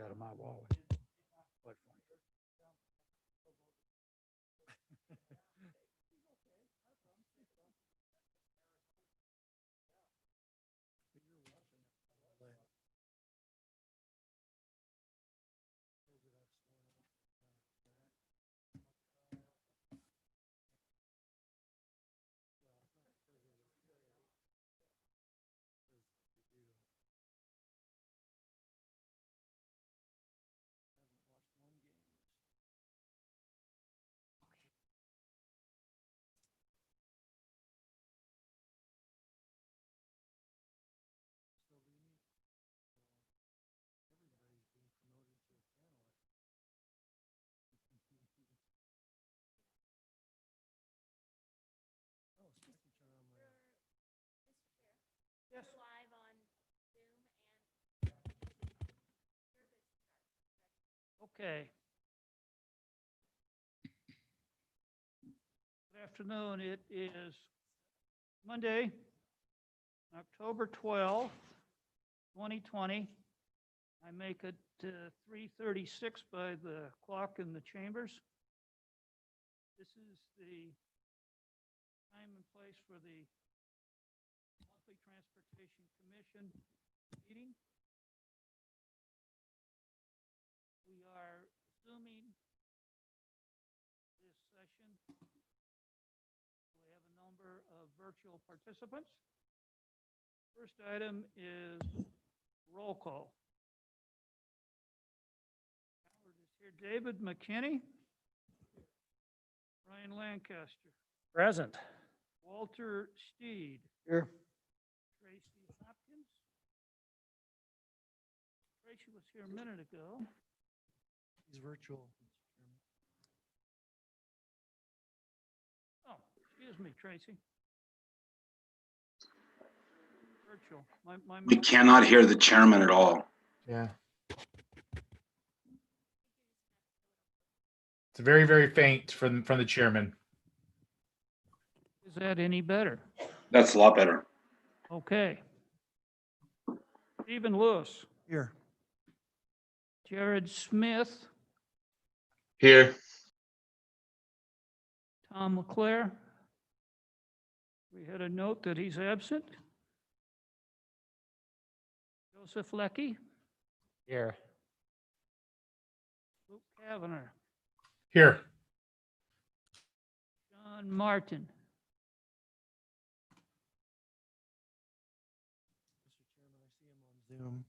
Out of my wallet. Quite funny. Yes. Okay. Good afternoon. It is Monday, October 12th, 2020. I make it 3:36 by the clock in the chambers. This is the time and place for the Monthly Transportation Commission meeting. We are Zooming this session. We have a number of virtual participants. First item is roll call. Howard is here. David McKinney. Ryan Lancaster. Present. Walter Steed. Here. Tracy Hopkins. Tracy was here a minute ago. He's virtual. Oh, excuse me, Tracy. Virtual. We cannot hear the chairman at all. Yeah. It's very, very faint from the chairman. Is that any better? That's a lot better. Okay. Stephen Lewis. Here. Jared Smith. Here. Tom Leclerc. We had a note that he's absent. Joseph Leckie. Here. Luke Kavanagh. Here. John Martin. Mr. Chairman, I see him on Zoom.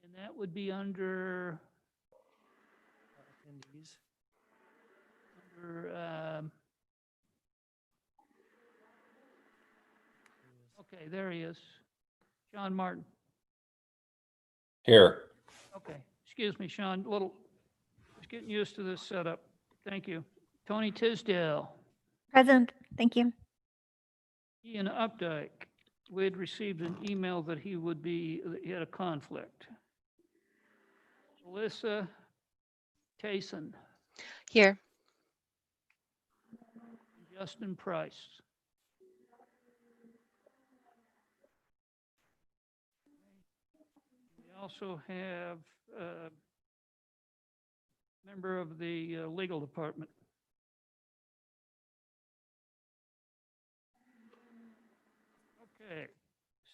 And that would be under, Attendees. okay, there he is. John Martin. Here. Okay, excuse me, Sean, just getting used to this setup. Thank you. Tony Tisdale. Present, thank you. Ian Updike. We had received an email that he had a conflict. Alyssa Tayson. Here. Justin Price. We also have a member of the legal department. Okay,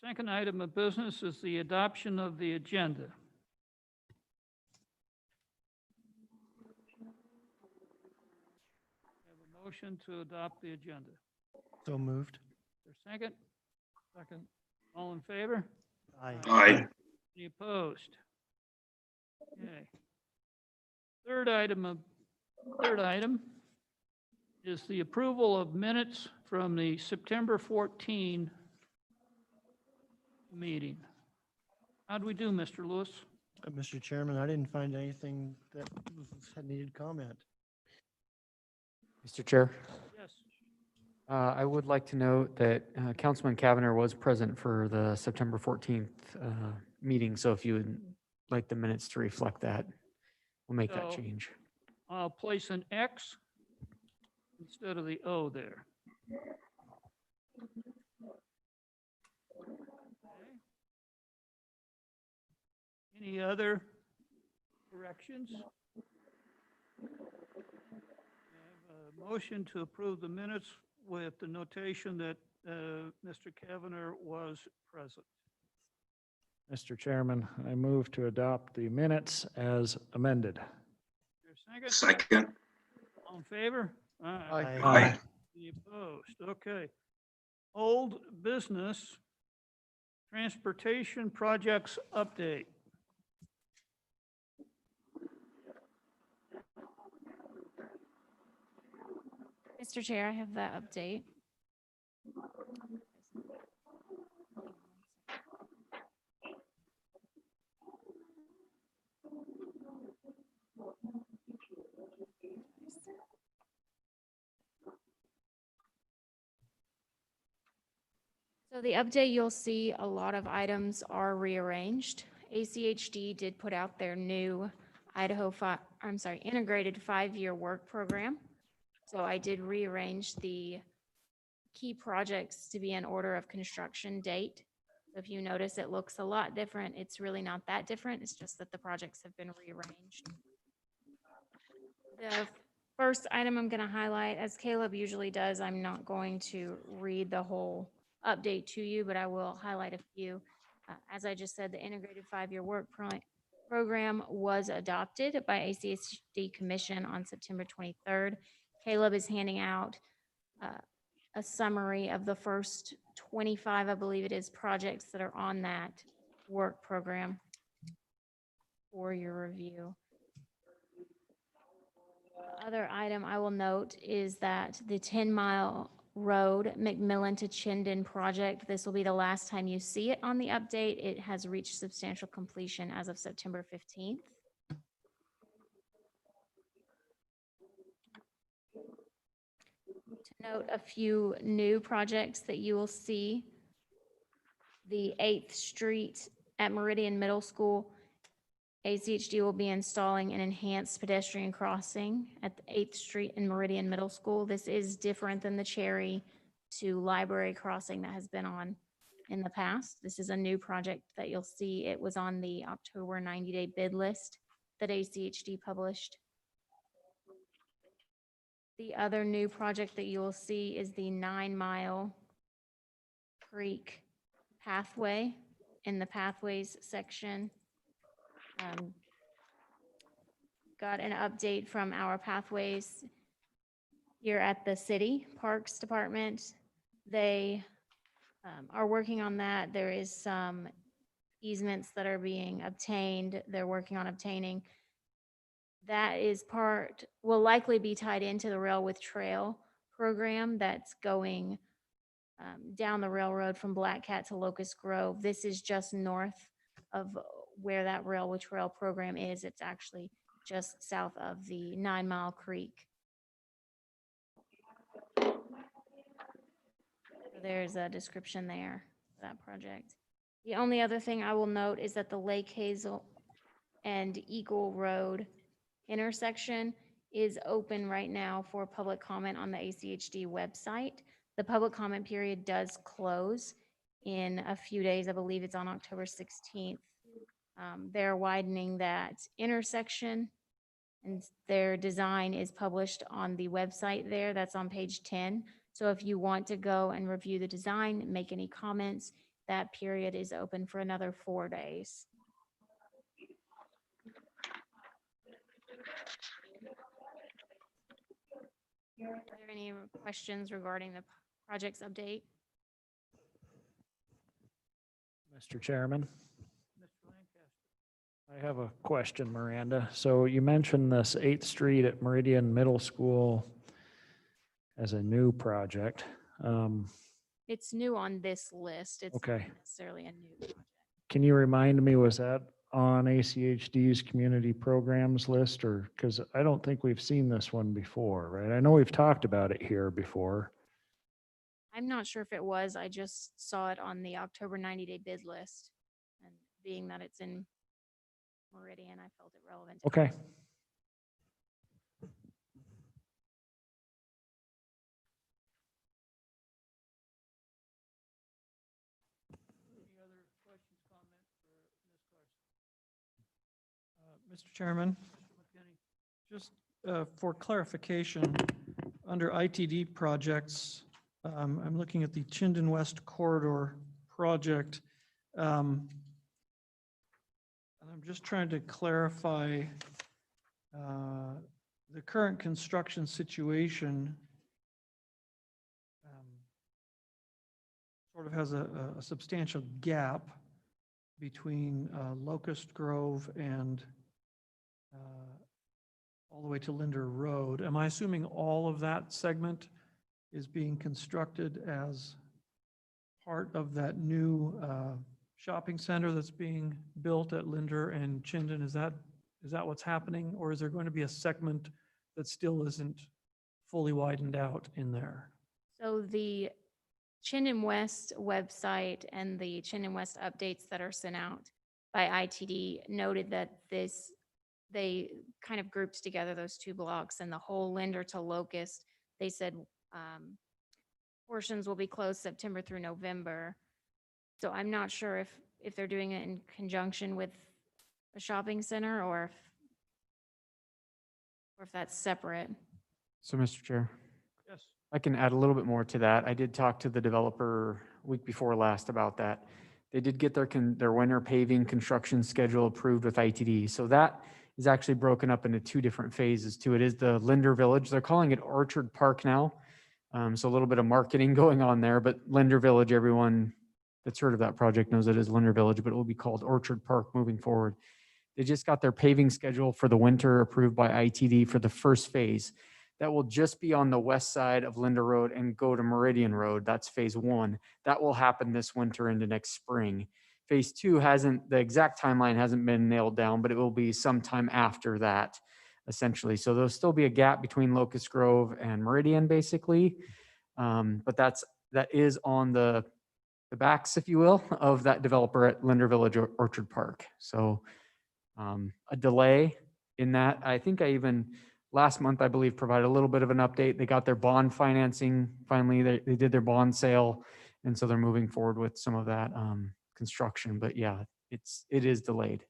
second item of business is the adoption of the agenda. Have a motion to adopt the agenda. So moved. Is there a second? Second. All in favor? Aye. Aye. Any opposed? Okay. Third item is the approval of minutes from the September 14 meeting. How'd we do, Mr. Lewis? Mr. Chairman, I didn't find anything that had needed comment. Mr. Chair, Yes. I would like to note that Councilman Cavanagh was present for the September 14th meeting, so if you would like the minutes to reflect that, we'll make that So- change. I'll place an X instead of the O there. Any other corrections? I have a motion to approve the minutes with the notation that Mr. Kavanagh was present. Mr. Chairman, I move to adopt the minutes as amended. Is there a second? Second. All in favor? Aye. Aye. Any opposed? Okay. Old business, transportation projects update. Mr. Chair, I have that update. So the update, you'll see a lot of items are rearranged. ACHD did put out their new integrated 5-year work program. So I did rearrange the key projects to be in order of construction date. So if you notice, it looks a lot different. It's really not that different. It's just that the projects have been rearranged. The first item I'm going to highlight, as Caleb usually does, I'm not going to read the whole update to you, but I will highlight a few. As I just said, the integrated 5-year work program was adopted by ACHD Commission on September 23rd. Caleb is handing out a summary of the first 25, I believe it is, projects that are on that work program for your review. The other item I will note is that the 10-mile road McMillan to Chinden project, this will be the last time you see it on the update. It has reached substantial completion as of September 15th. To note a few new projects that you will see. The 8th Street at Meridian Middle School, ACHD will be installing an enhanced pedestrian crossing at the 8th Street and Meridian Middle School. This is different than the Cherry to Library crossing that has been on in the past. This is a new project that you'll see. It was on the October 90-day bid list that ACHD published. The other new project that you will see is the 9-mile creek pathway in the pathways section. Got an update from our pathways here at the city parks department. They are working on that. There is some easements that are being obtained. They're working on obtaining. That is will likely be tied into the Rail with Trail program that's going down the railroad from Black Cat to Locust Grove. This is just north of where that Rail with Trail program is. It's actually just south of the 9-mile creek. So there's a description there for that project. The only other thing I will note is that the Lake Hazel and Eagle Road intersection is open right now for public comment on the ACHD website. The public comment period does close in a few days. I believe it's on October 16th. They're widening that intersection, and their design is published on the website there. That's on page 10. So if you want to go and review the design, make any comments, that period is open for another 4 days. Are there any questions regarding the project's update? Mr. Chairman, Mr. Lancaster. I have a question, Miranda. So you mentioned this 8th Street at Meridian Middle School as a new project. It's new on this list. It's Okay. not necessarily a new project. Can you remind me, was that on ACHD's community programs list, or, because I don't think we've seen this one before, right? I know we've talked about it here before. I'm not sure if it was. I just saw it on the October 90-day bid list. And being that it's in Meridian, I felt it relevant. Okay. Any other questions, comments for Ms. Carson? Mr. Chairman, just for clarification, under ITD projects, I'm looking at the Chinden West Corridor project. And I'm just trying to clarify the current construction situation sort of has a substantial gap between Locust Grove and all the way to Linder Road. Am I assuming all of that segment is being constructed as part of that new shopping center that's being built at Linder and Chinden? Is that what's happening? Or is there going to be a segment that still isn't fully widened out in there? So the Chinden West website and the Chinden West updates that are sent out by ITD noted that they kind of groups together those two blocks, and the whole Linder to Locust, they said portions will be closed September through November. So I'm not sure if they're doing it in conjunction with a shopping center or if that's separate. So, Mr. Chair, Yes. I can add a little bit more to that. I did talk to the developer week before last about that. They did get their winter paving construction schedule approved with ITD. So that is actually broken up into two different phases too. It is the Linder Village. They're calling it Orchard Park now. So a little bit of marketing going on there, but Linder Village, everyone that's heard of that project knows it is Linder Village, but it will be called Orchard Park moving forward. They just got their paving schedule for the winter approved by ITD for the first phase. That will just be on the west side of Linder Road and go to Meridian Road. That's phase one. That will happen this winter into next spring. Phase two the exact timeline hasn't been nailed down, but it will be sometime after that, essentially. So there'll still be a gap between Locust Grove and Meridian, basically. But that is on the backs, if you will, of that developer at Linder Village or Orchard Park. So a delay in that. I think last month, I believe, provided a little bit of an update. They got their bond financing. Finally, they did their bond sale. And so they're moving forward with some of that construction. But yeah, it is delayed.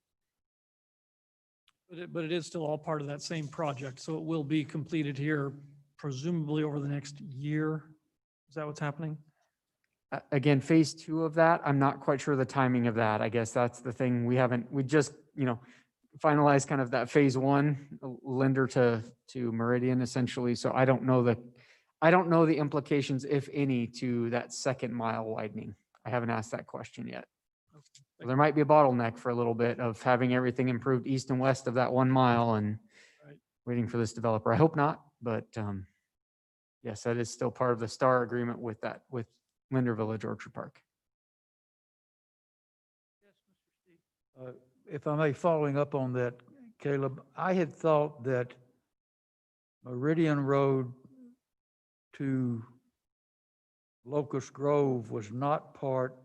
But it is still all part of that same project, so it will be completed here presumably over the next year. Is that what's happening? Again, phase two of that, I'm not quite sure the timing of that. I guess that's the thing. We just, finalized kind of that phase one, Linder to Meridian essentially. So I don't know the implications, if any, to that second mile widening. I haven't asked that question yet. So there might be a bottleneck for a little bit of having everything improved east and west of that 1 mile and Right. waiting for this developer. I hope not, but yes, that is still part of the STAR agreement with Linder Village Orchard Park. Yes, Mr. Steve. If I may, following up on that, Caleb, I had thought that Meridian Road to Locust Grove was not part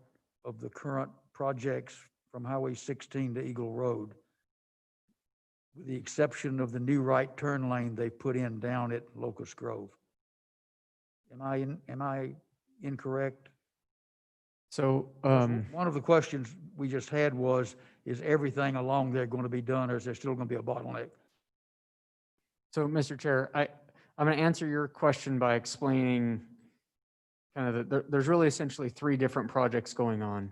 of the current projects from Highway 16 to Eagle Road, with the exception of the new right turn lane they put in down at Locust Grove. Am I incorrect? So One of the questions we just had was, is everything along there going to be done, or is there still going to be a bottleneck? So, Mr. Chair, I'm going to answer your question by explaining kind of there's really essentially 3 different projects going on.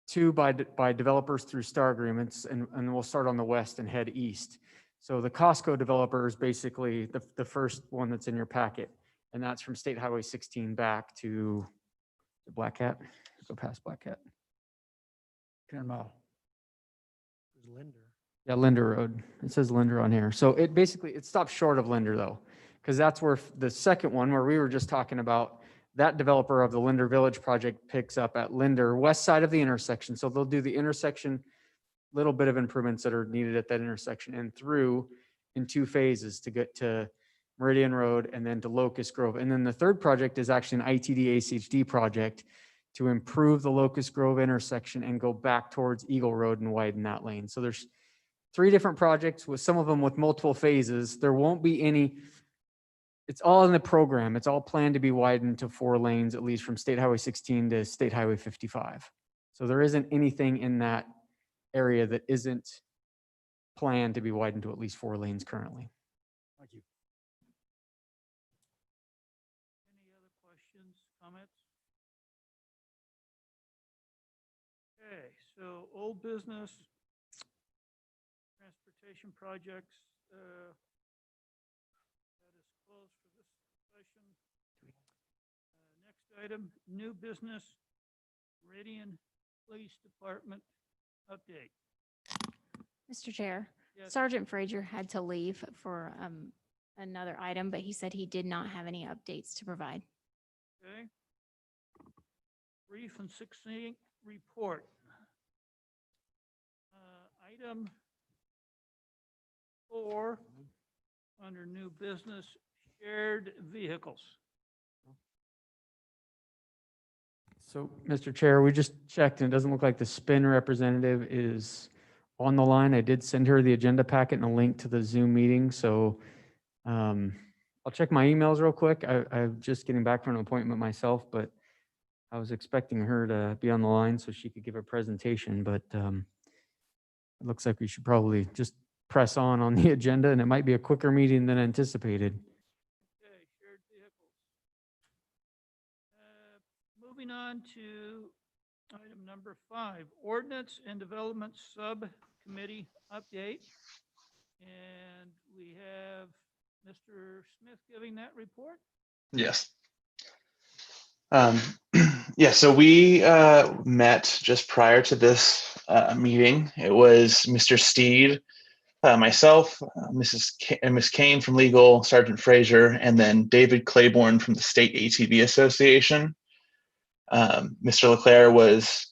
2 by developers through STAR agreements, and we'll start on the west and head east. So the Costco developer is basically the first one that's in your packet, and that's from State Highway 16 back to Black Cat. Go past Black Cat. 10 mile. Linder. Yeah, Linder Road. It says Linder on here. So it stops short of Linder though, because that's where the second one where we were just talking about, that developer of the Linder Village project picks up at Linder, west side of the intersection. So they'll do the intersection, little bit of improvements that are needed at that intersection and through in 2 phases to get to Meridian Road and then to Locust Grove. And then the third project is actually an ITD ACHD project to improve the Locust Grove intersection and go back towards Eagle Road and widen that lane. So there's 3 different projects, with some of them with multiple phases. There won't be any, it's all in the program. It's all planned to be widened to 4 lanes, at least from State Highway 16 to State Highway 55. So there isn't anything in that area that isn't plan to be widened to at least 4 lanes currently. Thank you. Any other questions, comments? Okay, so old business, transportation projects, that is closed for this session. Next item, new business, Meridian Police Department update. Mr. Chair, Yes. Sergeant Frazier had to leave for another item, but he said he did not have any updates to provide. Okay. Brief and succinct report. Item 4, under new business, shared vehicles. So, Mr. Chair, we just checked and it doesn't look like the spin representative is on the line. I did send her the agenda packet and a link to the Zoom meeting, so I'll check my emails real quick. I'm just getting back from an appointment myself, but I was expecting her to be on the line so she could give a presentation, but it looks like we should probably just press on the agenda, and it might be a quicker meeting than anticipated. Okay, shared vehicles. Moving on to item number 5, Ordinance and Development Subcommittee update. And we have Mr. Smith giving that report. Yes. Yeah, so we met just prior to this meeting. It was Mr. Steed, myself, Ms. Kane from legal, Sergeant Frazier, and then David Claiborne from the State ATV Association. Mr. Leclerc was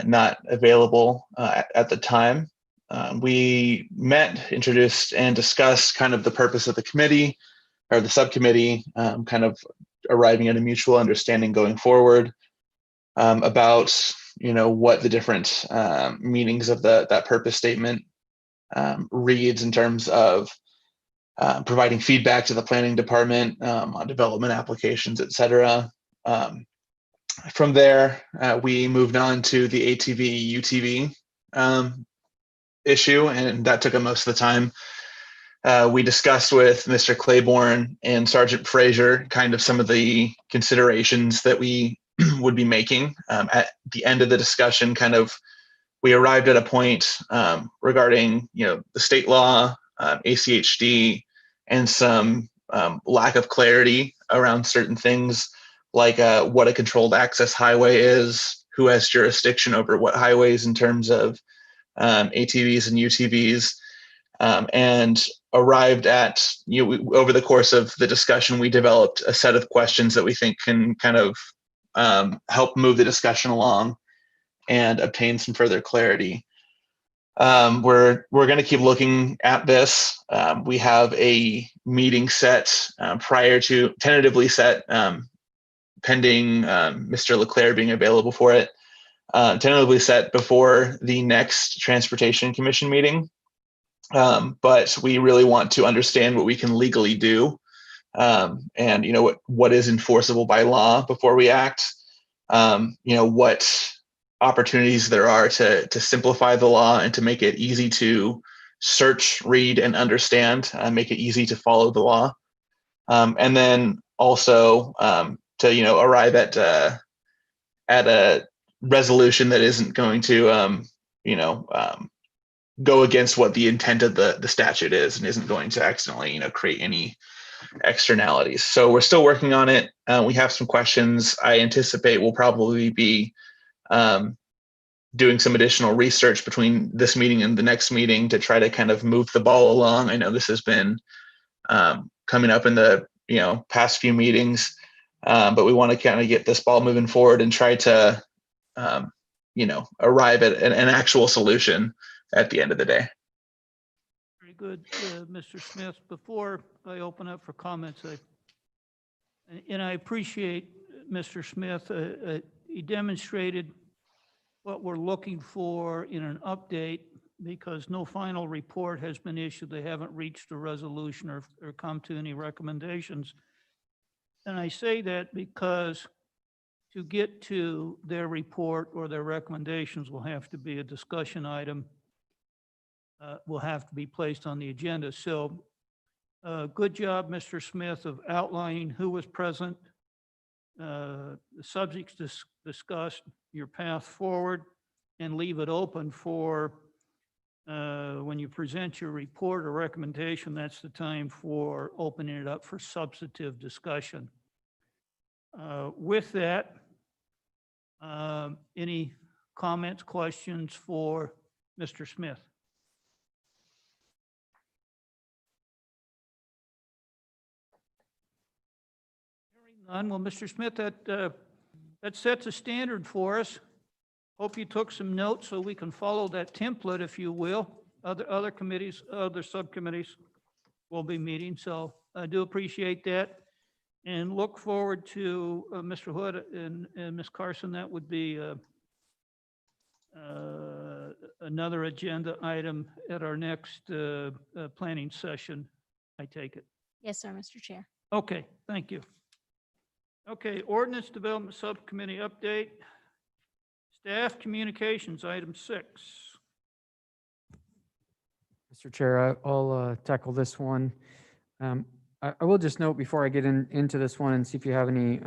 not available at the time. We met, introduced, and discussed kind of the purpose of the committee or the subcommittee, kind of arriving at a mutual understanding going forward about what the different meanings of that purpose statement reads in terms of providing feedback to the planning department on development applications, et cetera. From there, we moved on to the ATV UTV issue, and that took up most of the time. We discussed with Mr. Claiborne and Sergeant Frazier kind of some of the considerations that we would be making. At the end of the discussion, kind of we arrived at a point regarding the state law, ACHD, and some lack of clarity around certain things, like what a controlled access highway is, who has jurisdiction over what highways in terms of ATVs and UTVs, and arrived at, over the course of the discussion, we developed a set of questions that we think can kind of help move the discussion along and obtain some further clarity. We're going to keep looking at this. We have a meeting set tentatively set, pending Mr. Leclerc being available for it, tentatively set before the next Transportation Commission meeting. But we really want to understand what we can legally do, and what is enforceable by law before we act. What opportunities there are to simplify the law and to make it easy to search, read, and understand, make it easy to follow the law, and then also to arrive at a resolution that isn't going to go against what the intent of the statute is and isn't going to accidentally create any externalities. So we're still working on it. We have some questions. I anticipate we'll probably be doing some additional research between this meeting and the next meeting to try to kind of move the ball along. I know this has been coming up in the past few meetings, but we want to kind of get this ball moving forward and try to arrive at an actual solution at the end of the day. Very good, Mr. Smith. Before I open up for comments, I appreciate Mr. Smith. He demonstrated what we're looking for in an update, because no final report has been issued. They haven't reached a resolution or come to any recommendations. And I say that because to get to their report or their recommendations will have to be a discussion item will have to be placed on the agenda. So good job, Mr. Smith, of outlining who was present, the subjects discussed, your path forward, and leave it open for when you present your report or recommendation, that's the time for opening it up for substantive discussion. With that, any comments, questions for Mr. Smith? Hearing none. Well, Mr. Smith, that sets a standard for us. Hope you took some notes so we can follow that template, if you will. Other committees, other subcommittees will be meeting, so I do appreciate that. And look forward to Mr. Hood and Ms. Carson. That would be another agenda item at our next planning session, I take it. Yes, sir, Mr. Chair. Okay, thank you. Okay, Ordinance Development Subcommittee update. Staff Communications, item 6. Mr. Chair, I'll tackle this one. I will just note before I get into this one and see if you have any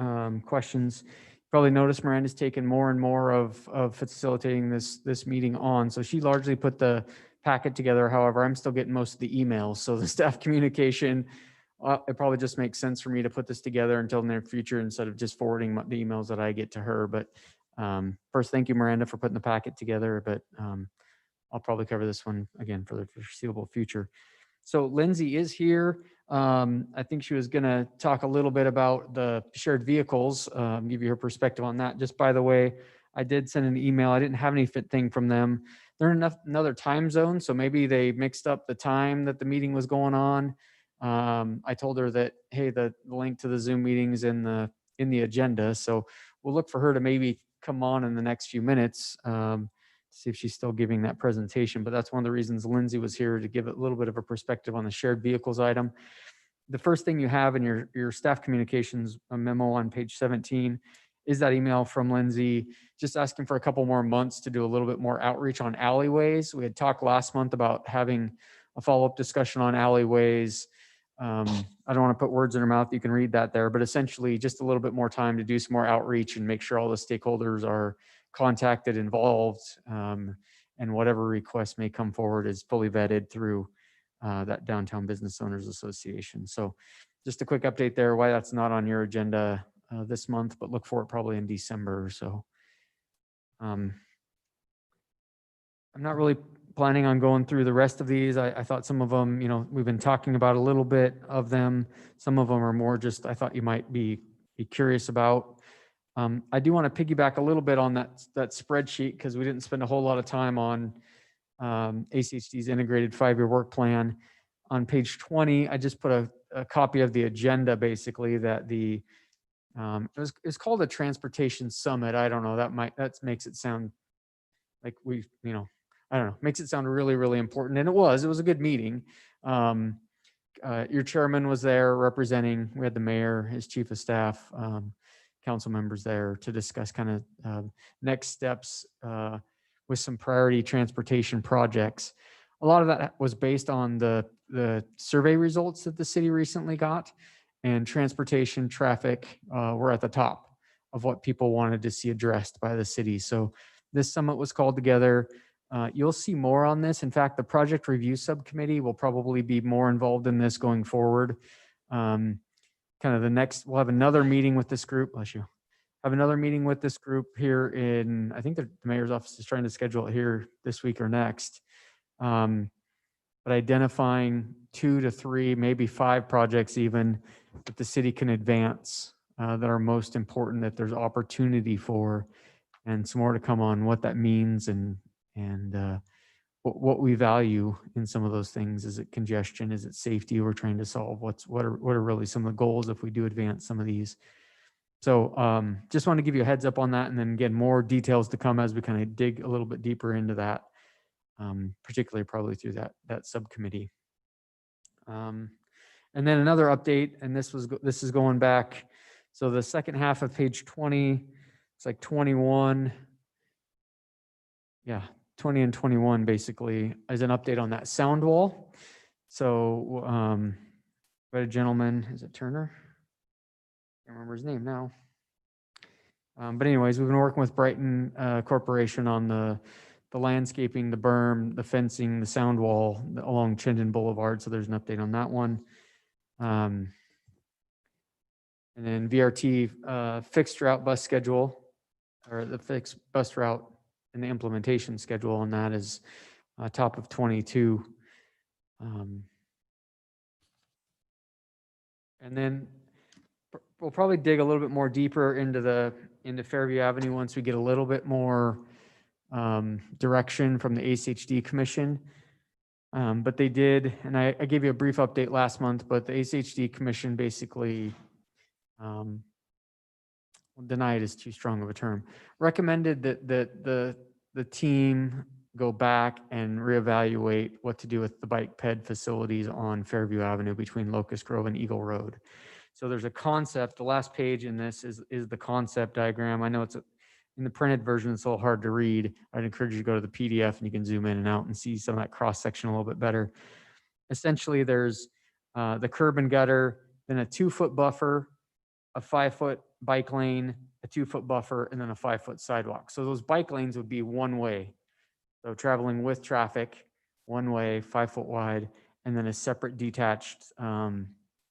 questions. Probably noticed Miranda's taken more and more of facilitating this meeting on. So she largely put the packet together. However, I'm still getting most of the emails. So the staff communication, it probably just makes sense for me to put this together until the near future instead of just forwarding the emails that I get to her. But first, thank you, Miranda, for putting the packet together. But I'll probably cover this one again for the foreseeable future. So Lindsay is here. I think she was going to talk a little bit about the shared vehicles, give you her perspective on that. Just by the way, I did send an email. I didn't have any thing from them. They're in another time zone, so maybe they mixed up the time that the meeting was going on. I told her that, hey, the link to the Zoom meeting is in the agenda, so we'll look for her to maybe come on in the next few minutes. See if she's still giving that presentation, but that's one of the reasons Lindsay was here, to give a little bit of a perspective on the shared vehicles item. The first thing you have in your staff communications memo on page 17 is that email from Lindsay, just asking for a couple more months to do a little bit more outreach on alleyways. We had talked last month about having a follow-up discussion on alleyways. I don't want to put words in her mouth. You can read that there, but essentially just a little bit more time to do some more outreach and make sure all the stakeholders are contacted, involved, and whatever request may come forward is fully vetted through that Downtown Business Owners Association. So just a quick update there, why that's not on your agenda this month, but look for it probably in December or so. I'm not really planning on going through the rest of these. I thought some of them, we've been talking about a little bit of them. Some of them are more just, I thought you might be curious about. I do want to piggyback a little bit on that spreadsheet, because we didn't spend a whole lot of time on ACHD's integrated 5-year work plan. On page 20, I just put a copy of the agenda, basically, that it's called a transportation summit. I don't know, that makes it sound like I don't know, makes it sound really, really important. And it was a good meeting. Your chairman was there representing, we had the mayor, his chief of staff, council members there to discuss kind of next steps with some priority transportation projects. A lot of that was based on the survey results that the city recently got, and transportation, traffic were at the top of what people wanted to see addressed by the city. So this summit was called together. You'll see more on this. In fact, the project review subcommittee will probably be more involved in this going forward. Kind of we'll have another meeting with this group. Bless you. Have another meeting with this group here in, I think the mayor's office is trying to schedule it here this week or next. But identifying 2 to 3, maybe 5 projects even that the city can advance that are most important, that there's opportunity for, and some more to come on what that means and what we value in some of those things. Is it congestion? Is it safety we're trying to solve? What are really some of the goals if we do advance some of these? So just want to give you a heads up on that, and then again, more details to come as we kind of dig a little bit deeper into that, particularly probably through that subcommittee. And then another update, and this is going back. So the second half of page 20, it's like 21. Yeah, 20 and 21 basically is an update on that sound wall. So, we had a gentleman, is it Turner? Can't remember his name now. But anyways, we've been working with Brighton Corporation on the landscaping, the berm, the fencing, the sound wall along Chinden Boulevard. So there's an update on that one. And then VRT fixed route bus schedule, or the fixed bus route and the implementation schedule on that is top of 22. And then we'll probably dig a little bit more deeper into Fairview Avenue once we get a little bit more direction from the ACHD Commission. But they did, and I gave you a brief update last month, but the ACHD Commission basically, denied is too strong of a term, recommended that the team go back and reevaluate what to do with the bike ped facilities on Fairview Avenue between Locust Grove and Eagle Road. So there's a concept, the last page in this is the concept diagram. I know it's in the printed version, it's a little hard to read. I'd encourage you to go to the PDF and you can zoom in and out and see some of that cross section a little bit better. Essentially, there's the curb and gutter, then a 2-foot buffer, a 5-foot bike lane, a 2-foot buffer, and then a 5-foot sidewalk. So those bike lanes would be one way. So traveling with traffic, one way, 5-foot wide, and then a separate detached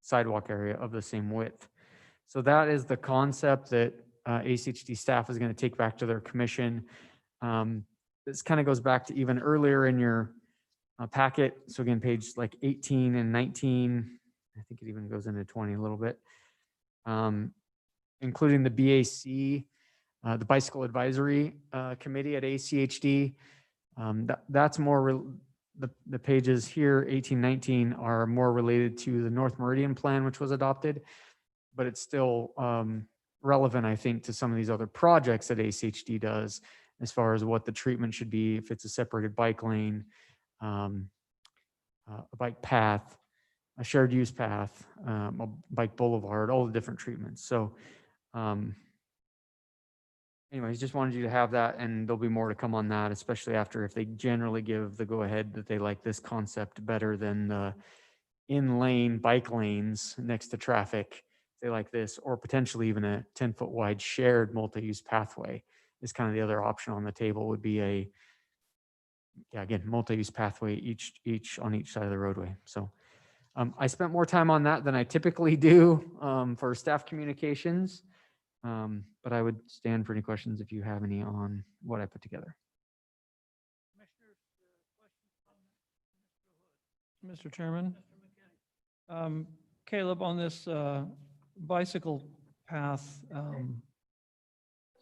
sidewalk area of the same width. So that is the concept that ACHD staff is going to take back to their commission. This kind of goes back to even earlier in your packet. So again, page like 18 and 19, I think it even goes into 20 a little bit, including the BAC, the Bicycle Advisory Committee at ACHD. That's more, the pages here, 18, 19, are more related to the North Meridian plan, which was adopted, but it's still relevant, I think, to some of these other projects that ACHD does as far as what the treatment should be, if it's a separated bike lane, a bike path, a shared use path, a bike boulevard, all the different treatments. So anyways, just wanted you to have that, and there'll be more to come on that, especially after if they generally give the go-ahead that they like this concept better than the in-lane bike lanes next to traffic. They like this, or potentially even a 10-foot wide shared multi-use pathway is kind of the other option on the table, would be a, again, multi-use pathway each on each side of the roadway. So I spent more time on that than I typically do for staff communications. But I would stand for any questions if you have any on what I put together. Mr. Chairman, Caleb, on this bicycle path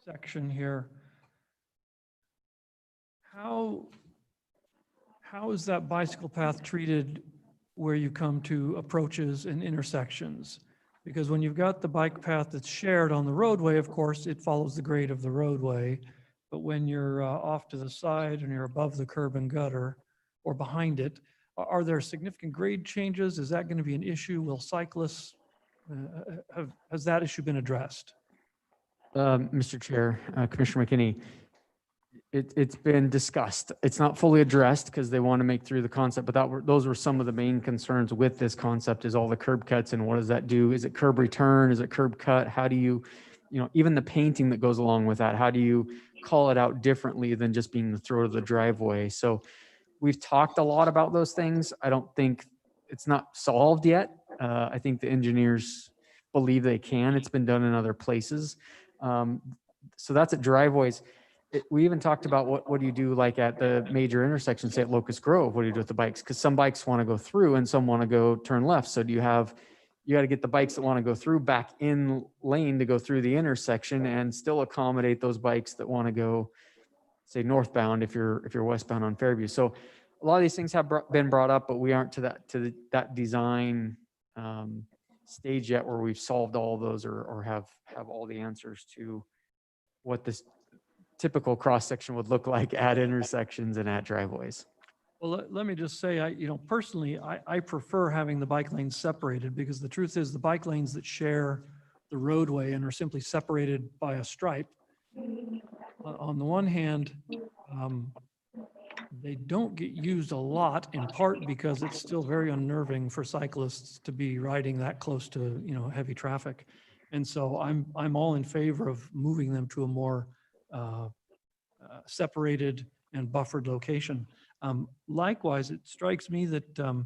section here, how is that bicycle path treated where you come to approaches and intersections? Because when you've got the bike path that's shared on the roadway, of course, it follows the grade of the roadway. But when you're off to the side and you're above the curb and gutter or behind it, are there significant grade changes? Is that going to be an issue? Will cyclists, has that issue been addressed? Mr. Chair, Commissioner McKinney, it's been discussed. It's not fully addressed because they want to make through the concept, but those were some of the main concerns with this concept, is all the curb cuts and what does that do? Is it curb return? Is it curb cut? How do you, even the painting that goes along with that, how do you call it out differently than just being the throat of the driveway? So we've talked a lot about those things. I don't think it's not solved yet. I think the engineers believe they can. It's been done in other places. So that's at driveways. We even talked about what do you do like at the major intersections, say at Locust Grove, what do you do with the bikes? Because some bikes want to go through and some want to go turn left. So you got to get the bikes that want to go through back in lane to go through the intersection and still accommodate those bikes that want to go, say, northbound if you're westbound on Fairview. So a lot of these things have been brought up, but we aren't to that design stage yet where we've solved all those or have all the answers to what this typical cross-section would look like at intersections and at driveways. Well, let me just say, personally, I prefer having the bike lanes separated, because the truth is the bike lanes that share the roadway and are simply separated by a stripe, on the one hand, They don't get used a lot, in part because it's still very unnerving for cyclists to be riding that close to, heavy traffic. And so I'm all in favor of moving them to a more separated and buffered location. Likewise, it strikes me that, a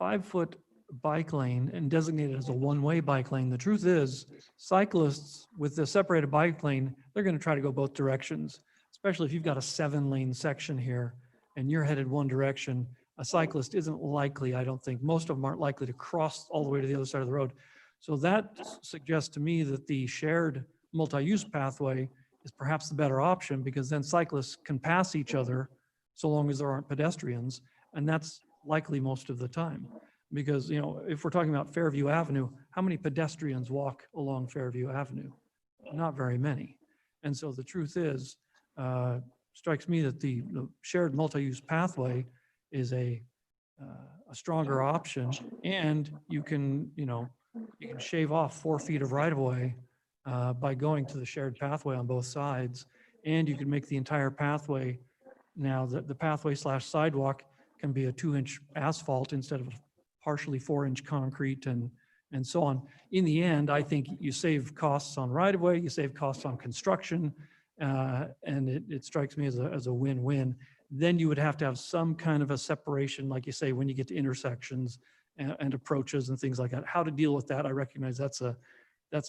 5-foot bike lane and designated as a one-way bike lane, the truth is cyclists with the separated bike lane, they're going to try to go both directions, especially if you've got a 7-lane section here and you're headed one direction. A cyclist isn't likely, I don't think, most of them aren't likely to cross all the way to the other side of the road. So that suggests to me that the shared multi-use pathway is perhaps the better option, because then cyclists can pass each other so long as there aren't pedestrians. And that's likely most of the time. Because, if we're talking about Fairview Avenue, how many pedestrians walk along Fairview Avenue? Not very many. And so the truth is, strikes me that the shared multi-use pathway is a stronger option, and you can shave off 4 feet of right-of-way by going to the shared pathway on both sides, and you can make the entire pathway, now the pathway / sidewalk can be a 2-inch asphalt instead of partially 4-inch concrete and so on. In the end, I think you save costs on right-of-way, you save costs on construction, and it strikes me as a win-win. Then you would have to have some kind of a separation, like you say, when you get to intersections and approaches and things like that. How to deal with that, I recognize that's a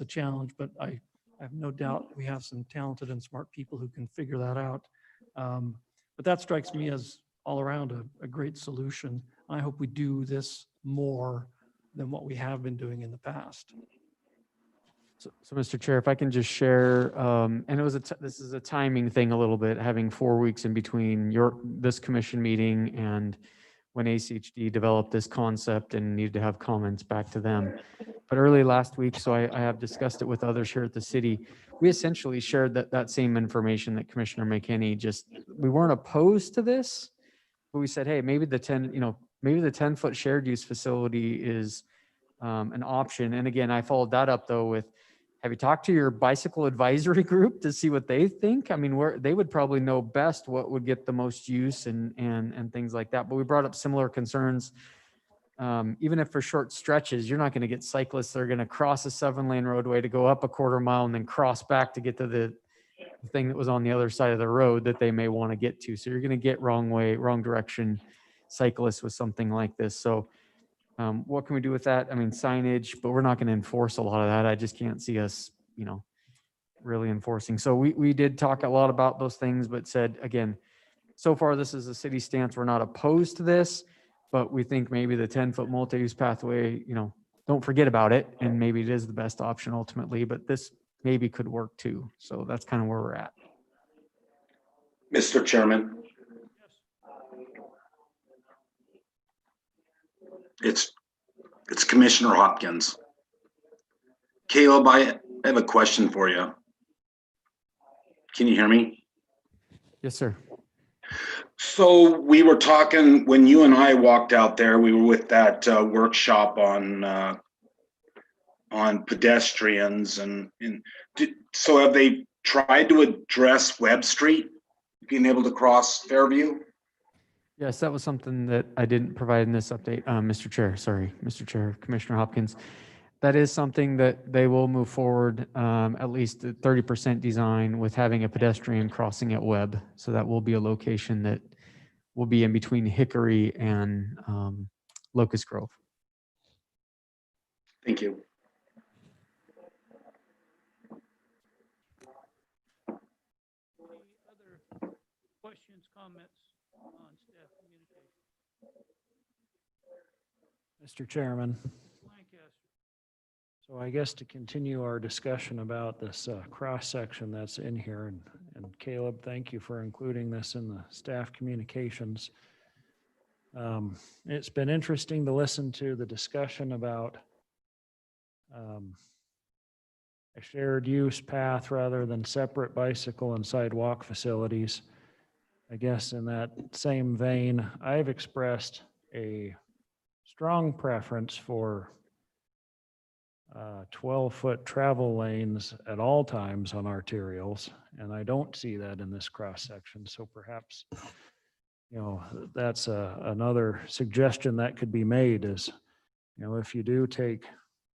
challenge, but I have no doubt we have some talented and smart people who can figure that out. But that strikes me as all around a great solution. I hope we do this more than what we have been doing in the past. So Mr. Chair, if I can just share, and this is a timing thing a little bit, having 4 weeks in between this commission meeting and when ACHD developed this concept and needed to have comments back to them. But early last week, so I have discussed it with others here at the city, we essentially shared that same information that Commissioner McKinney we weren't opposed to this, but we said, hey, maybe the 10-foot shared use facility is an option. And again, I followed that up though with, have you talked to your bicycle advisory group to see what they think? I mean, they would probably know best what would get the most use and things like that. But we brought up similar concerns. Even if for short stretches, you're not going to get cyclists that are going to cross a 7-lane roadway to go up a 1/4 mile and then cross back to get to the thing that was on the other side of the road that they may want to get to. So you're going to get wrong direction cyclists with something like this. So what can we do with that? I mean, signage, but we're not going to enforce a lot of that. I just can't see us, really enforcing. So we did talk a lot about those things, but said, again, so far this is a city stance. We're not opposed to this, but we think maybe the 10-foot multi-use pathway, don't forget about it. And maybe it is the best option ultimately, but this maybe could work too. So that's kind of where we're at. Mr. Chairman. It's Commissioner Hopkins. Caleb, I have a question for you. Can you hear me? Yes, sir. So we were talking when you and I walked out there, we were with that workshop on pedestrians so have they tried to address Webb Street being able to cross Fairview? Yes, that was something that I didn't provide in this update, Mr. Chair, Commissioner Hopkins. That is something that they will move forward, at least 30% design with having a pedestrian crossing at Webb. So that will be a location that will be in between Hickory and Locust Grove. Thank you. Any other questions, comments on staff communication? Mr. Chairman, Lancaster. so I guess to continue our discussion about this cross-section that's in here, and Caleb, thank you for including this in the staff communications. It's been interesting to listen to the discussion about a shared use path rather than separate bicycle and sidewalk facilities. I guess in that same vein, I've expressed a strong preference for 12-foot travel lanes at all times on arterials, and I don't see that in this cross-section, so perhaps, that's another suggestion that could be made is, if you do take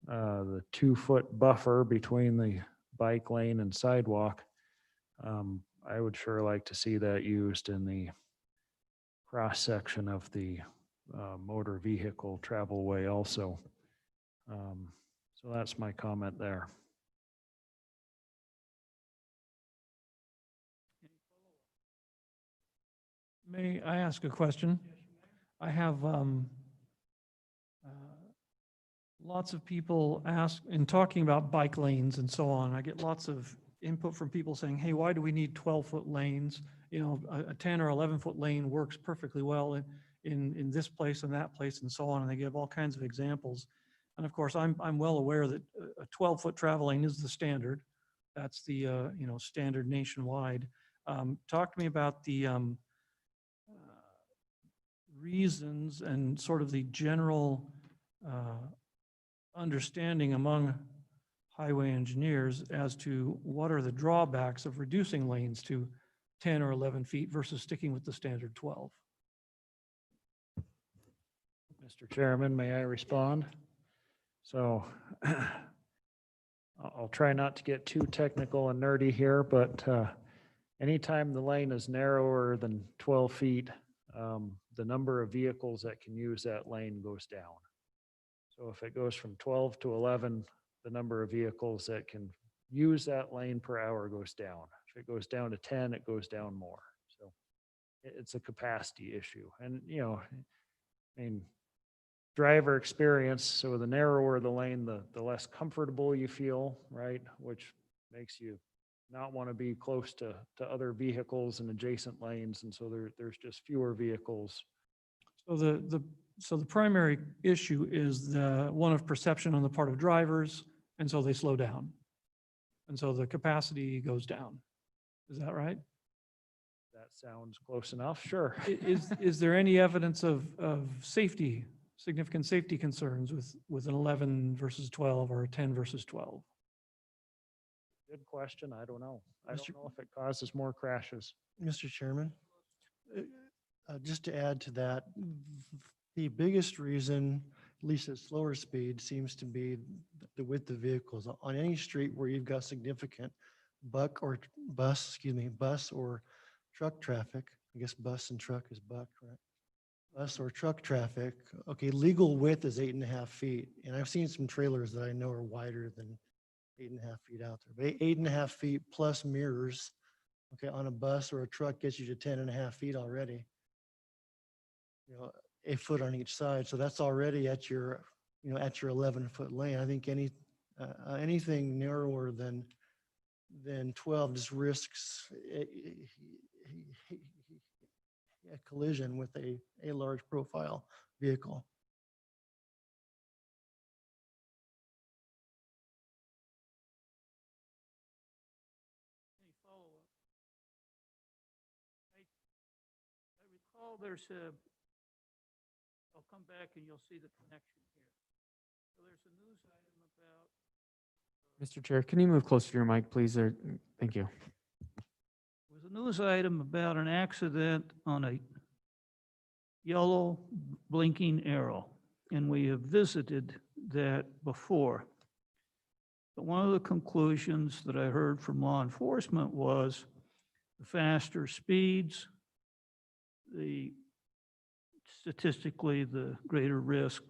the 2-foot buffer between the bike lane and sidewalk, I would sure like to see that used in the cross-section of the motor vehicle travel way also. So that's my comment there. May I ask a question? I have lots of people ask, in talking about bike lanes and so on, I get lots of input from people saying, hey, why do we need 12-foot lanes? A 10 or 11-foot lane works perfectly well in this place and that place and so on, and they give all kinds of examples. And of course, I'm well aware that a 12-foot travel lane is the standard. That's the, standard nationwide. Talk to me about the reasons and sort of the general understanding among highway engineers as to what are the drawbacks of reducing lanes to 10 or 11 feet versus sticking with the standard 12. Mr. Chairman, may I respond? So I'll try not to get too technical and nerdy here, but anytime the lane is narrower than 12 feet, the number of vehicles that can use that lane goes down. So if it goes from 12 to 11, the number of vehicles that can use that lane per hour goes down. If it goes down to 10, it goes down more. So it's a capacity issue. And, driver experience, so the narrower the lane, the less comfortable you feel, right? Which makes you not want to be close to other vehicles in adjacent lanes. And so there's just fewer vehicles. So the primary issue is the one of perception on the part of drivers, and so they slow down. And so the capacity goes down. Is that right? That sounds close enough, sure. Is there any evidence of safety, significant safety concerns with an 11 versus 12 or a 10 versus 12? Good question. I don't know. I don't know if it causes more crashes. Mr. Chairman, just to add to that, the biggest reason, at least at slower speed, seems to be the width of vehicles. On any street where you've got significant bus or truck traffic, I guess bus and truck is buck, right? Bus or truck traffic, okay, legal width is 8.5 feet. And I've seen some trailers that I know are wider than 8.5 feet out there. But 8.5 feet plus mirrors, okay, on a bus or a truck gets you to 10.5 feet already. A foot on each side. So that's already at your 11-foot lane. I think anything narrower than 12 just risks a collision with a large profile vehicle. Any follow-up? I recall I'll come back and you'll see the connection here. So there's a news item about Mr. Chair, can you move closer to your mic, please? Thank you. There was a news item about an accident on a yellow blinking arrow, and we have visited that before. But one of the conclusions that I heard from law enforcement was the faster speeds, statistically, the greater risk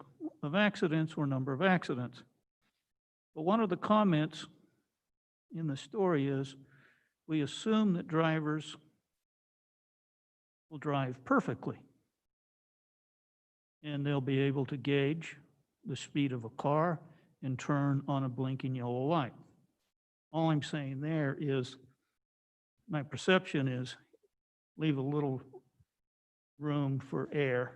of accidents or number of accidents. But one of the comments in the story is, we assume that drivers will drive perfectly, and they'll be able to gauge the speed of a car and turn on a blinking yellow light. All I'm saying there is, my perception is, leave a little room for air.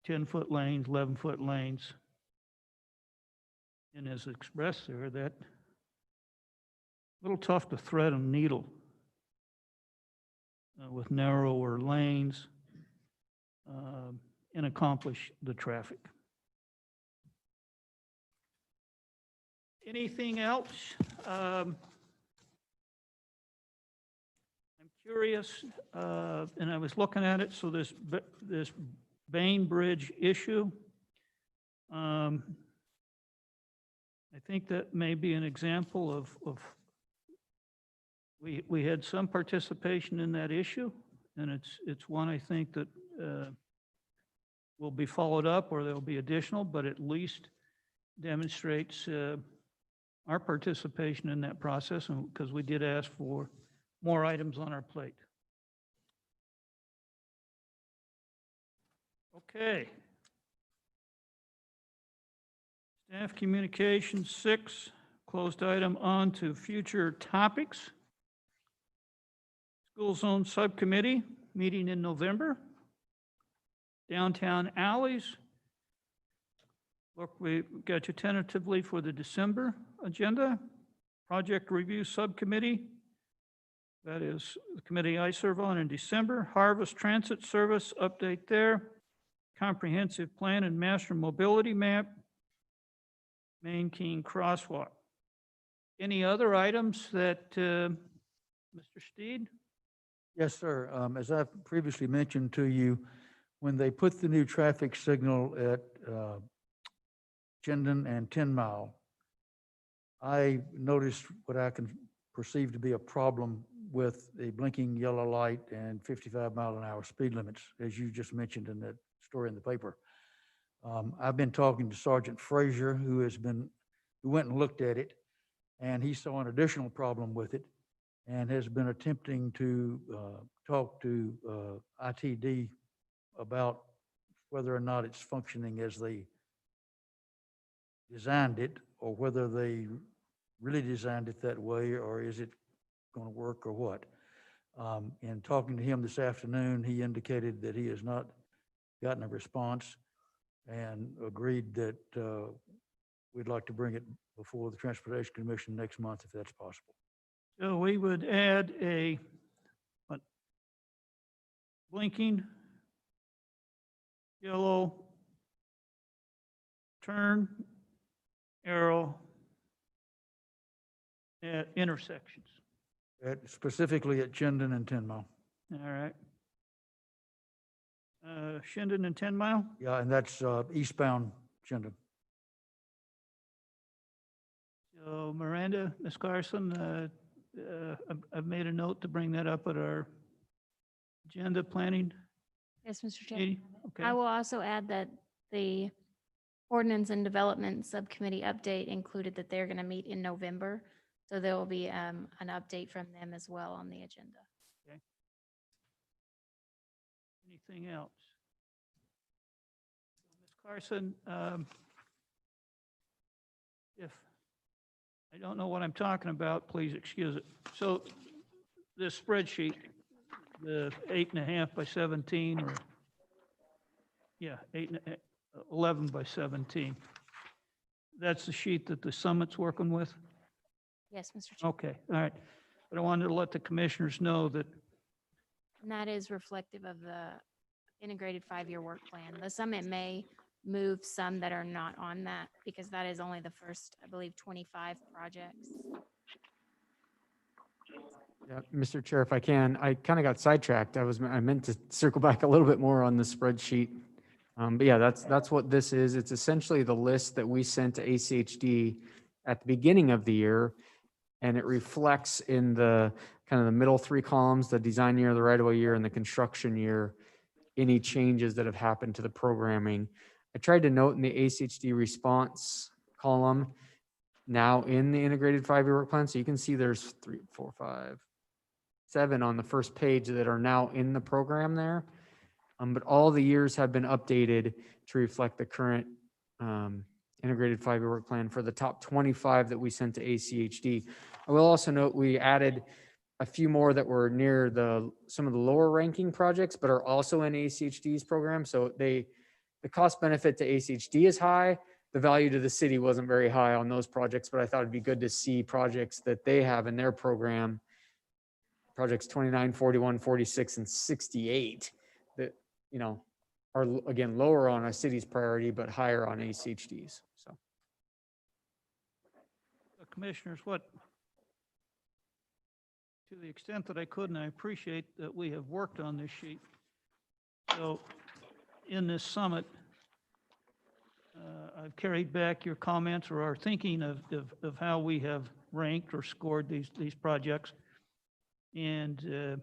10-foot lanes, 11-foot lanes. And as expressed there, that a little tough to thread a needle with narrower lanes and accomplish the traffic. Anything else? I'm curious, and I was looking at it, so this Bain Bridge issue, I think that may be an example of we had some participation in that issue, and it's one I think that will be followed up, or there'll be additional, but at least demonstrates our participation in that process, and because we did ask for more items on our plate. Okay. Staff communications 6, closed item on to future topics. School Zone Subcommittee, meeting in November. Downtown alleys. Look, we got you tentatively for the December agenda. Project Review Subcommittee. That is the committee I serve on in December. Harvest Transit Service, update there. Comprehensive Plan and Master Mobility Map. Main King Crosswalk. Any other items that, Mr. Steed? Yes, sir. As I've previously mentioned to you, when they put the new traffic signal at Chinden and 10 Mile, I noticed what I can perceive to be a problem with a blinking yellow light and 55-mile-an-hour speed limits, as you just mentioned in that story in the paper. I've been talking to Sergeant Frazier, who went and looked at it, and he saw an additional problem with it and has been attempting to talk to ITD about whether or not it's functioning as they designed it, or whether they really designed it that way, or is it going to work or what. In talking to him this afternoon, he indicated that he has not gotten a response and agreed that we'd like to bring it before the Transportation Commission next month, if that's possible. So we would add a blinking yellow turn arrow at intersections. Specifically at Chinden and 10 Mile. All right. Chinden and 10 Mile? Yeah, and that's eastbound Chinden. So Miranda, Ms. Carson, I've made a note to bring that up at our agenda planning Yes, Mr. Chair. meeting. Okay. I will also add that the Ordinance and Development Subcommittee update included that they're going to meet in November. So there will be an update from them as well on the agenda. Anything else? Ms. Carson, if I don't know what I'm talking about, please excuse it. So this spreadsheet, the 8.5 by 17, or yeah, 11 by 17. That's the sheet that the summit's working with? Yes, Mr. Chair. Okay, all right. But I wanted to let the commissioners know that, And that is reflective of the integrated 5-year work plan. The summit may move some that are not on that because that is only the first, I believe, 25 projects. Yeah, Mr. Chair, if I can, I kind of got sidetracked. I meant to circle back a little bit more on the spreadsheet. But yeah, that's what this is. It's essentially the list that we sent to ACHD at the beginning of the year. And it reflects in the kind of the middle 3 columns, the design year, the right-of-way year, and the construction year, any changes that have happened to the programming. I tried to note in the ACHD response column now in the integrated 5-year work plan. So you can see there's 3, 4, 5, 7 on the first page that are now in the program there. But all the years have been updated to reflect the current integrated 5-year work plan for the top 25 that we sent to ACHD. I will also note we added a few more that were near some of the lower ranking projects, but are also in ACHD's program. So the cost benefit to ACHD is high. The value to the city wasn't very high on those projects, but I thought it'd be good to see projects that they have in their program, projects 29, 41, 46, and 68 that, are again, lower on a city's priority, but higher on ACHD's. So. Commissioners, what, to the extent that I could, and I appreciate that we have worked on this sheet. So in this summit, I've carried back your comments or our thinking of how we have ranked or scored these projects. And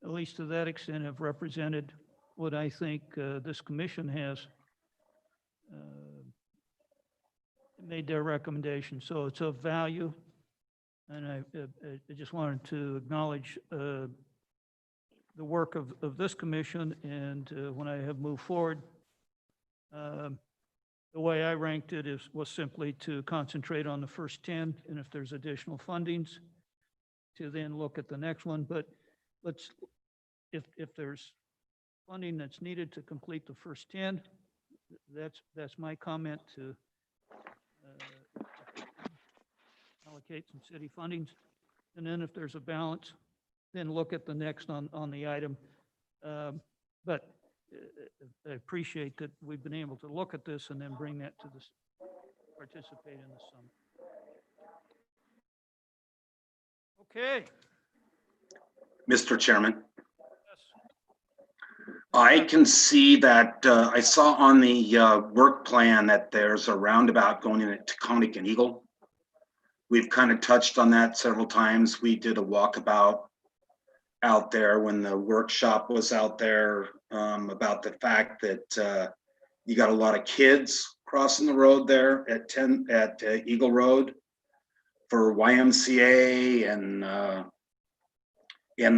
at least to that extent, have represented what I think this commission has made their recommendation. So it's of value. And I just wanted to acknowledge the work of this commission. And when I have moved forward, the way I ranked it was simply to concentrate on the first 10, and if there's additional fundings, to then look at the next one. But if there's funding that's needed to complete the first 10, that's my comment to allocate some city fundings. And then if there's a balance, then look at the next on the item. But I appreciate that we've been able to look at this and then bring that to this, participate in the summit. Okay. Mr. Chairman, Yes. I can see that, I saw on the work plan that there's a roundabout going in at Taconic and Eagle. We've kind of touched on that several times. We did a walkabout out there when the workshop was out there, about the fact that you got a lot of kids crossing the road there at Eagle Road for YMCA and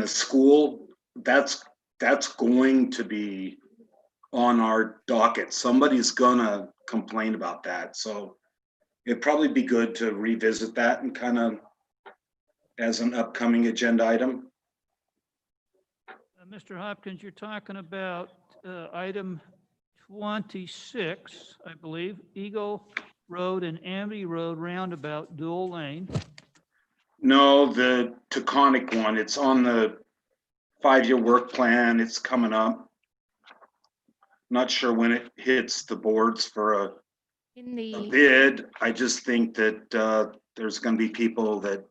the school. That's going to be on our docket. Somebody's gonna complain about that. So it'd probably be good to revisit that and kind of as an upcoming agenda item. Mr. Hopkins, you're talking about item 26, I believe, Eagle Road and Amity Road roundabout dual lane. No, the Taconic one, it's on the 5-year work plan. It's coming up. Not sure when it hits the boards for a bid. I just think that there's going to be people that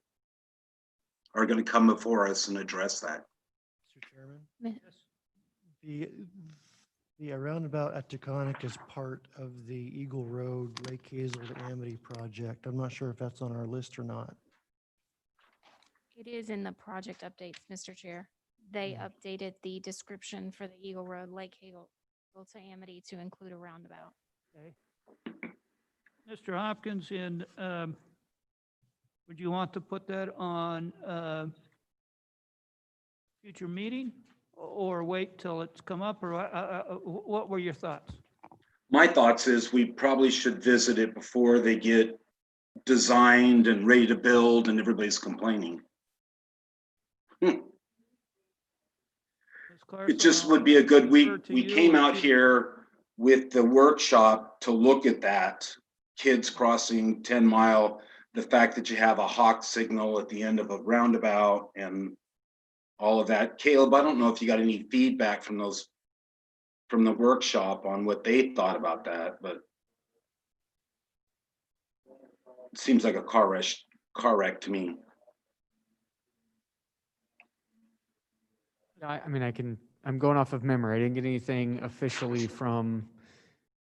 are going to come before us and address that. Mr. Chairman, the roundabout at Taconic is part of the Eagle Road, Lake Hazel to Amity project. I'm not sure if that's on our list or not. It is in the project updates, Mr. Chair. They updated the description for the Eagle Road, Lake Hazel to Amity to include a roundabout. Okay. Mr. Hopkins, would you want to put that on future meeting or wait till it's come up, or what were your thoughts? My thoughts is we probably should visit it before they get designed and ready to build and everybody's complaining. It just would be a good week. We came out here with the workshop to look at that, kids crossing 10 Mile, the fact that you have a hawk signal at the end of a roundabout and all of that. Caleb, I don't know if you got any feedback from the workshop on what they thought about that, but it seems like a car wreck to me. I mean, I'm going off of memory. I didn't get anything officially from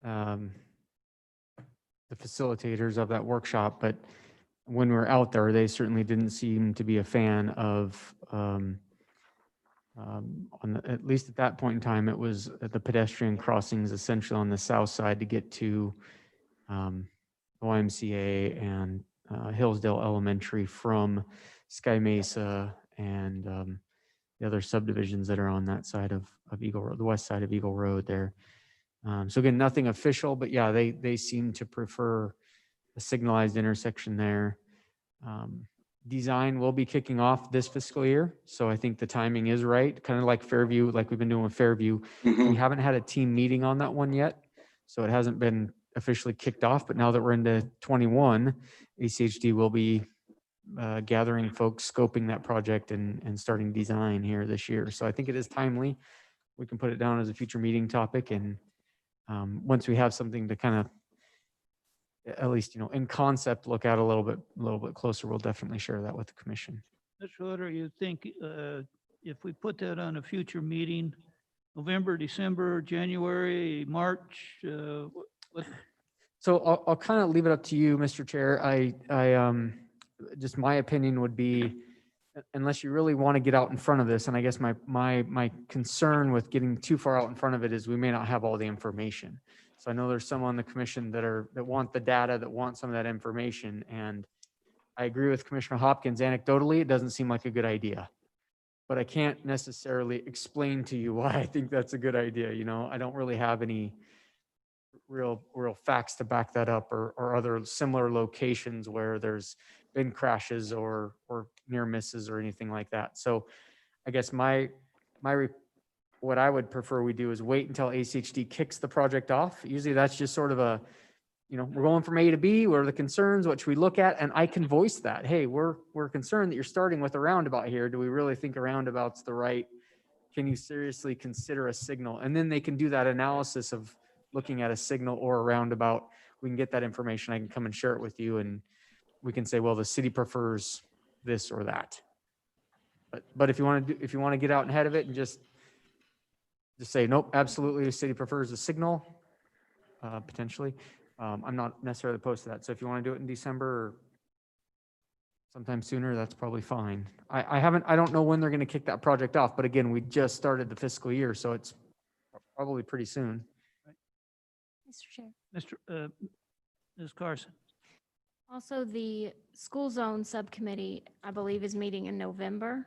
the facilitators of that workshop, but when we were out there, they certainly didn't seem to be a fan of, at least at that point in time, it was the pedestrian crossings essentially on the south side to get to YMCA and Hillsdale Elementary from Sky Mesa and the other subdivisions that are on that side of Eagle Road, the west side of Eagle Road there. So again, nothing official, but yeah, they seem to prefer a signalized intersection there. Design will be kicking off this fiscal year, so I think the timing is right, kind of like Fairview, like we've been doing with Fairview. We haven't had a team meeting on that one yet, so it hasn't been officially kicked off, but now that we're into 21, ACHD will be gathering folks, scoping that project and starting design here this year. So I think it is timely. We can put it down as a future meeting topic. And once we have something to kind of at least, in concept, look at a little bit closer. We'll definitely share that with the commission. Mr. Hood, you think if we put that on a future meeting, November, December, January, March, what? So I'll kind of leave it up to you, Mr. Chair. Just my opinion would be, unless you really want to get out in front of this, and I guess my concern with getting too far out in front of it is we may not have all the information. So I know there's some on the commission that want the data, that want some of that information, and I agree with Commissioner Hopkins. Anecdotally, it doesn't seem like a good idea, but I can't necessarily explain to you why I think that's a good idea. I don't really have any real facts to back that up, or other similar locations where there's been crashes or near misses or anything like that. So I guess what I would prefer we do is wait until ACHD kicks the project off. Usually that's just sort of we're going from A to B. What are the concerns? What should we look at? And I can voice that. Hey, we're concerned that you're starting with a roundabout here. Do we really think a roundabout's the right? Can you seriously consider a signal? And then they can do that analysis of looking at a signal or a roundabout. We can get that information. I can come and share it with you, and we can say, well, the city prefers this or that. But if you want to get out ahead of it and just say, nope, absolutely, the city prefers a signal, potentially. I'm not necessarily opposed to that. So if you want to do it in December or sometime sooner, that's probably fine. I don't know when they're going to kick that project off, but again, we just started the fiscal year, so it's probably pretty soon. Mr. Chair. Ms. Carson? Also, the school zone subcommittee, I believe, is meeting in November.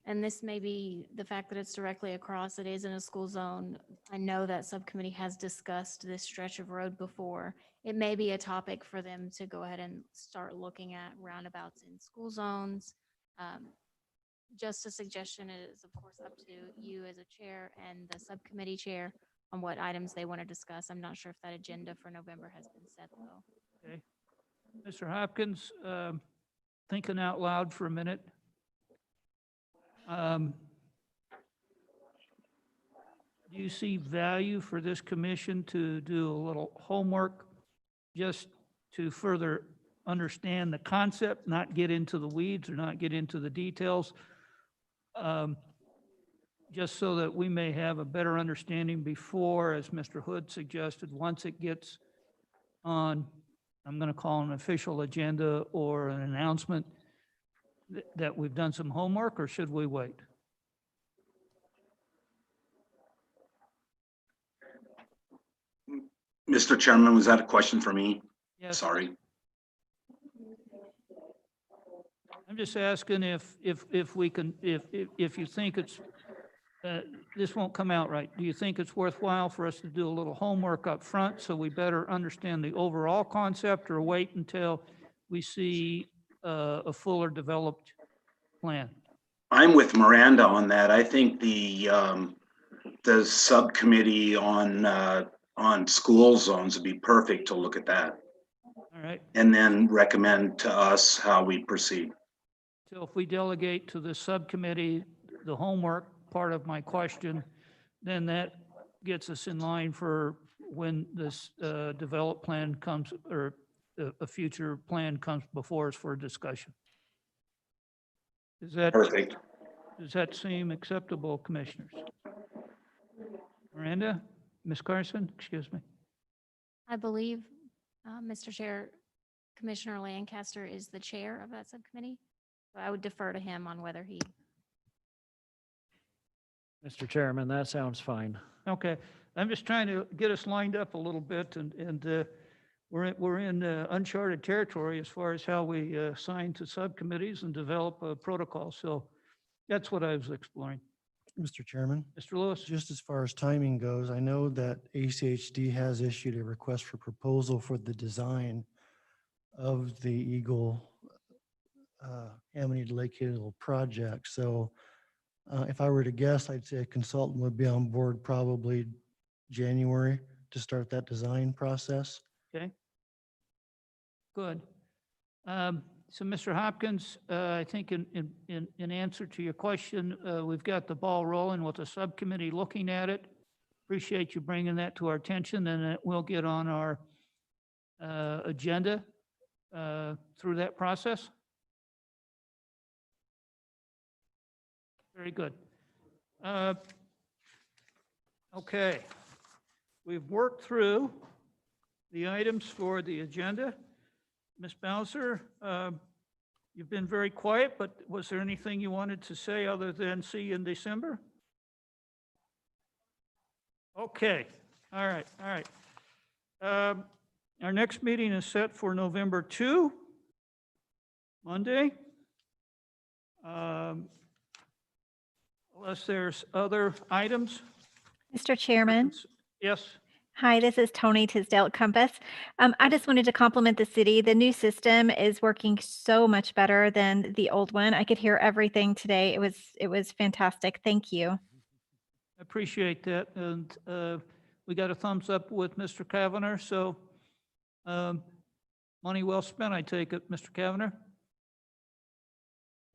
And this may be the fact that it's directly across, it is in a school zone. I know that subcommittee has discussed this stretch of road before. It may be a topic for them to go ahead and start looking at roundabouts in school zones. Just a suggestion, it is of course up to you as a chair and the subcommittee chair on what items they want to discuss. I'm not sure if that agenda for November has been set though. Okay. Mr. Hopkins, thinking out loud for a minute. Do you see value for this commission to do a little homework just to further understand the concept, not get into the weeds or not get into the details? Just so that we may have a better understanding before, as Mr. Hood suggested, once it gets on, I'm going to call an official agenda or an announcement, that we've done some homework, or should we wait? Mr. Chairman, was that a question for me? Yes. Sorry. I'm just asking if we can, if you think it's, this won't come out right. Do you think it's worthwhile for us to do a little homework up front so we better understand the overall concept, or wait until we see a fuller developed plan? I'm with Miranda on that. I think the subcommittee on school zones would be perfect to look at that. All right. And then recommend to us how we proceed. So if we delegate to the subcommittee the homework part of my question, then that gets us in line for when this developed plan comes, or a future plan comes before us for discussion. Perfect. Does that seem acceptable, commissioners? Miranda? Ms. Carson, excuse me. I believe, Mr. Chair, Commissioner Lancaster is the chair of that subcommittee. So I would defer to him on whether he. Mr. Chairman, that sounds fine. Okay, I'm just trying to get us lined up a little bit, and we're in uncharted territory as far as how we assign to subcommittees and develop a protocol. So that's what I was exploring. Mr. Chairman, Mr. Lewis? just as far as timing goes, I know that ACHD has issued a request for proposal for the design of the Eagle Amity to Lake Eagle project. So if I were to guess, I'd say a consultant would be on board probably January to start that design process. Okay. Good. So, Mr. Hopkins, I think in answer to your question, we've got the ball rolling with the subcommittee looking at it. Appreciate you bringing that to our attention, and it will get on our agenda through that process? Very good. Okay. We've worked through the items for the agenda. Ms. Bowser, you've been very quiet, but was there anything you wanted to say other than see you in December? Okay, all right, all right. Our next meeting is set for November 2, Monday. Unless there's other items? Mr. Chairman. Yes, Hi, this is Tony Tisdale at Compass. I just wanted to compliment the city. The new system is working so much better than the old one. I could hear everything today. It was fantastic. Thank you. I appreciate that. And we got a thumbs up with Mr. Kavanagh, so money well spent, I take it, Mr. Kavanagh?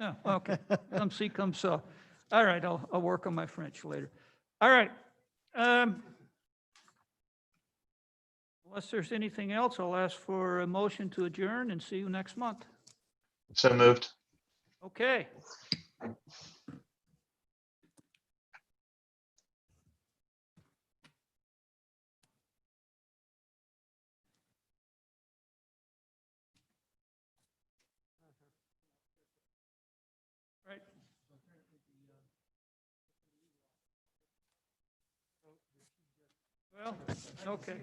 Yeah, okay. Come see, come saw. All right, I'll work on my French later. All right. Unless there's anything else, I'll ask for a motion to adjourn and see you next month. So moved. Okay. Right. Well, okay.